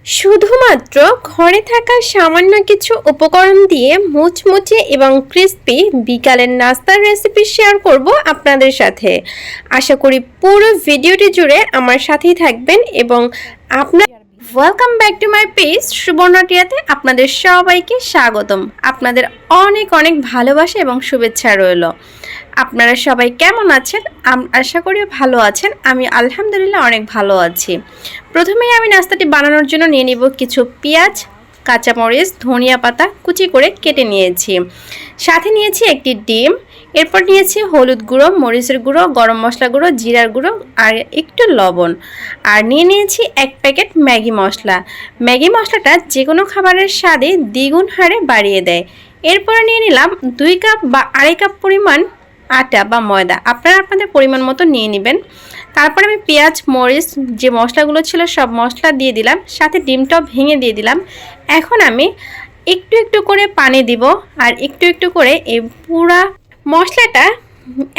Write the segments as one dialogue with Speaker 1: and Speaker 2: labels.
Speaker 1: শুধুমাত্র ঘরে থাকা সামান্য কিছু উপকরণ দিয়ে মুচমুচে এবং ক্রিস্পি বিকালের নাস্তার রেসিপি শেয়ার করব আপনাদের সাথে। আশা করি পুরো ভিডিওটি জুড়ে আমার সাথেই থাকবেন এবং আপনার welcome back to my page সুবর্ণাটিয়াতে আপনাদের সবাইকে স্বাগতম। আপনাদের অনেক অনেক ভালোবাসা এবং শুভেচ্ছা রইল। আপনারা সবাই কেমন আছেন? আশা করি ভালো আছেন। আমি আলহামদুলিল্লাহ অনেক ভালো আছি। প্রথমেই আমি নাস্তাটি বানানোর জন্য নিয়ে নিব কিছু পেঁয়াজ, কাঁচামরিচ, ধনিয়া পাতা কুচি করে কেটে নিয়েছি। সাথে নিয়েছি একটি ডিম, এরপর নিয়েছি হলুদ গুঁড়ো, মরিচের গুঁড়ো, গরম মশলা গুঁড়ো, জিরার গুঁড়ো আর একটু লবণ। আর নিয়ে নিয়েছি এক প্যাকেট ম্যাগি মশলা। ম্যাগি মশলাটা যে কোনো খাবারের স্বাদে দ্বিগুণ হারে বাড়িয়ে দেয়। এরপর নিয়ে নিলাম 2 কাপ বা আড়াই কাপ পরিমাণ আটা বা ময়দা, আপনারা আপনাদের পরিমাণ মতো নিয়ে নেবেন। তারপর আমি পেঁয়াজ, মরিচ যে মশলাগুলো ছিল সব মশলা দিয়ে দিলাম, সাথে ডিমটাও ভেঙে দিয়ে দিলাম। এখন আমি একটু একটু করে পানি দিব আর একটু একটু করে এই পুরা মশলাটা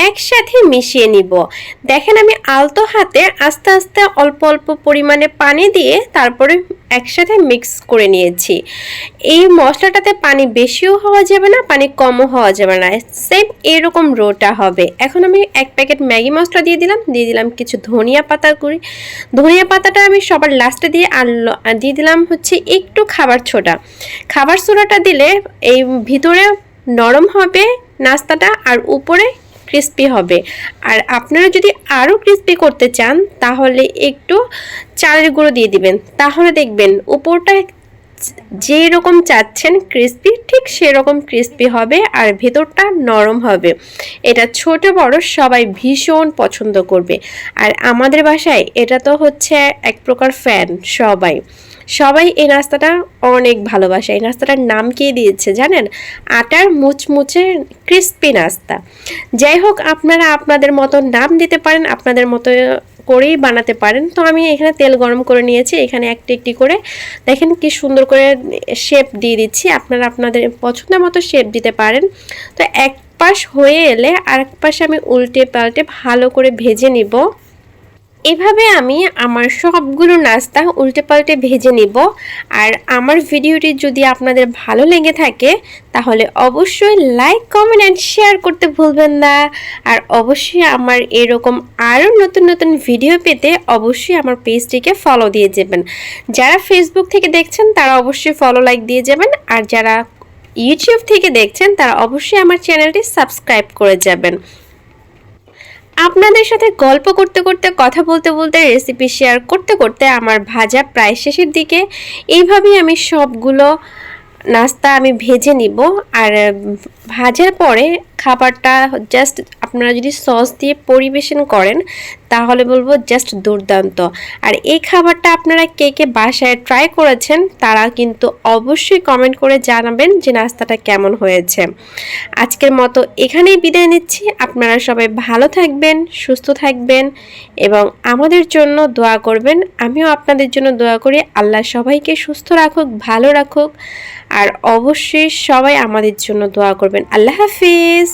Speaker 1: একসাথে মিশিয়ে নিব। দেখেন আমি আলতো হাতে আস্তে আস্তে অল্প অল্প পরিমাণে পানি দিয়ে তারপরে একসাথে মিক্স করে নিয়েছি। এই মশলাটাতে পানি বেশিও হওয়া যাবে না, পানি কমও হওয়া যাবে না, সেম এরকম রোটা হবে। এখন আমি এক প্যাকেট ম্যাগি মশলা দিয়ে দিলাম কিছু ধনিয়া পাতা কুড়ি। ধনিয়া পাতাটা আমি সবার লাস্টে দিয়ে আর দিয়ে দিলাম হচ্ছে একটু খাবার সোডাটা দিলে এই ভিতরে নরম হবে নাস্তাটা আর উপরে ক্রিস্পি হবে। আর আপনারা যদি আরও ক্রিস্পি করতে চান তাহলে একটু চালের গুঁড়ো দিয়ে দিবেন, তাহলে দেখবেন উপরটা যেই রকম চাচ্ছেন ক্রিস্পি ঠিক সেরকম ক্রিস্পি হবে আর ভেতরটা নরম হবে। এটা ছোট বড় সবাই ভীষণ পছন্দ করবে। আর আমাদের বাসায় এটা তো হচ্ছে এক প্রকার ফ্যান, সবাই এই নাস্তাটা অনেক ভালোবাসে। এই নাস্তাটার নাম কে দিয়েছে জানেন? আটার মুচমুচে ক্রিস্পি নাস্তা। যাই হোক, আপনারা আপনাদের মতো নাম দিতে পারেন, আপনাদের মতো করেই বানাতে পারেন। তো আমি এখানে তেল গরম করে নিয়েছি, এখানে একটি করে দেখেন কি সুন্দর করে শেপ দিয়ে দিচ্ছি। আপনারা আপনাদের পছন্দের মতো শেপ দিতে পারেন। তো এক পাশ হয়ে এলে আরেক পাশে আমি উল্টে পাল্টে ভালো করে ভেজে নিব। এভাবে আমি আমার সবগুলো নাস্তা উল্টে পাল্টে ভেজে নিব। আর আমার ভিডিওটি যদি আপনাদের ভালো লেগে থাকে তাহলে অবশ্যই লাইক, কমেন্ট অ্যান্ড শেয়ার করতে ভুলবেন না। আর অবশ্যই আমার এরকম আরও নতুন নতুন ভিডিও পেতে অবশ্যই আমার পেজটিকে ফলো দিয়ে যাবেন। যারা ফেসবুক থেকে দেখছেন তারা অবশ্যই ফলো, লাইক দিয়ে যাবেন। আর যারা ইউটিউব থেকে দেখছেন তারা অবশ্যই আমার চ্যানেলটি সাবস্ক্রাইব করে যাবেন। আপনাদের সাথে গল্প করতে করতে, কথা বলতে বলতে, রেসিপি শেয়ার করতে করতে আমার ভাজা প্রায় শেষের দিকে। এইভাবেই আমি সবগুলো নাস্তা আমি ভেজে নিব। আর ভাজার পরে খাবারটা জাস্ট আপনারা যদি সস দিয়ে পরিবেশন করেন তাহলে বলবো জাস্ট দুর্দান্ত। আর এই খাবারটা আপনারা কে কে বাসায় ট্রাই করেছেন তারা কিন্তু অবশ্যই কমেন্ট করে জানাবেন যে নাস্তাটা কেমন হয়েছে। আজকের মতো এখানেই বিদায় নিচ্ছি। আপনারা সবাই ভালো থাকবেন, সুস্থ থাকবেন এবং আমাদের জন্য দোয়া করবেন। আমিও আপনাদের জন্য দোয়া করি। আল্লাহ সবাইকে সুস্থ রাখুক, ভালো রাখুক। আর অবশ্যই সবাই আমাদের জন্য দোয়া করবেন। আল্লাহ হাফিজ।